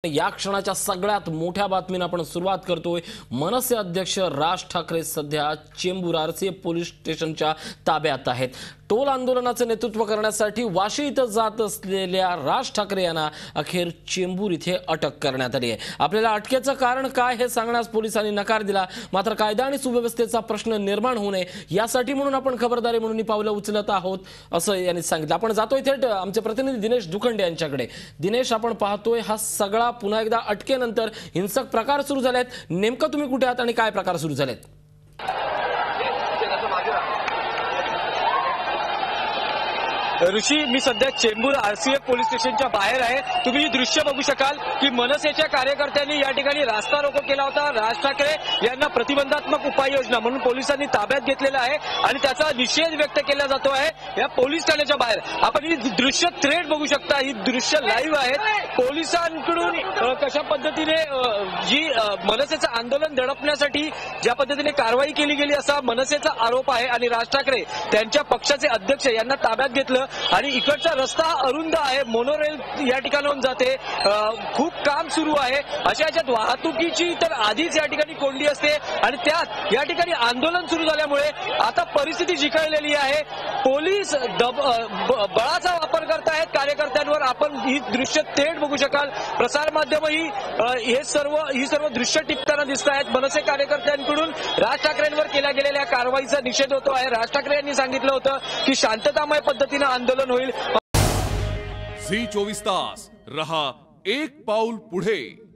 या क्षणाच्या सगळ्यात मोठ्या बातमीने आपण सुरुवात करतोय। मनसे अध्यक्ष राज ठाकरे सध्या चेंबूर आरसीएफ पोलीस स्टेशनच्या ताब्यात आहेत। टोल आंदोलनाचे नेतृत्व करण्यासाठी वाशी इथं जात असलेल्या राज ठाकरे यांना अखेर चेंबूर इथे अटक करण्यात आली आहे। आपल्याला अटकेचं कारण काय हे सांगण्यास पोलिसांनी नकार दिला, मात्र कायदा आणि सुव्यवस्थेचा प्रश्न निर्माण होऊ नये यासाठी म्हणून आपण खबरदारी म्हणून पावलं उचलत आहोत असं यांनी सांगितलं। आपण जातोय थेट आमचे प्रतिनिधी दिनेश दुखंडे यांच्याकडे। दिनेश, आपण पाहतोय हा सगळा पुन्हा एकदा अटकेनंतर हिंसक प्रकार सुरू झालेत, नेमकं तुम्ही कुठे आहात आणि काय प्रकार सुरू झालेत? ऋषी, मी सध्या चेंबूर आरसीएफ पोलीस स्टेशनच्या बाहेर आहे। तुम्ही ही दृश्य बघू शकाल की मनसेच्या कार्यकर्त्यांनी या ठिकाणी रास्ता रोको केला होता। राज ठाकरे यांना प्रतिबंधात्मक उपाययोजना म्हणून पोलिसांनी ताब्यात घेतलेला आहे आणि त्याचा निषेध व्यक्त केला जातो आहे या पोलीस ठाण्याच्या बाहेर। आपण ही दृश्य थेट बघू शकता, ही दृश्य लाईव्ह आहेत। पोलिसांकडून कशा पद्धतीने जी मनसेचं आंदोलन दडपण्यासाठी ज्या पद्धतीने कारवाई केली गेली असा मनसेचा आरोप आहे आणि राज ठाकरे त्यांच्या पक्षाचे अध्यक्ष यांना ताब्यात घेतलं आणि इकडचा रस्ता अरुंद आहे, मोनोरेल या ठिकाणाहून जाते, खूप काम सुरू आहे। अशा याच्यात वाहतुकीची तर आधीच या ठिकाणी कोंडी असते आणि त्यात या ठिकाणी आंदोलन सुरू झाल्यामुळे आता परिस्थिती जिंकलेली आहे। पोलीस बळाचा वापर करतायत कार्यकर्त्यांवर। आपण ही दृश्य थेट बघू शकाल, प्रसार माध्यमही ही सर्व दृश्य टिपताना दिसत आहेत। मनसे कार्यकर्त्यांकडून राज ठाकरेंवर केल्या गेलेल्या कारवाईचा निषेध होतो आहे। राज ठाकरे यांनी सांगितलं होतं की शांततामय पद्धतीने आंदोलन होईल। झी 24 तास रहा एक पाऊल पुढे।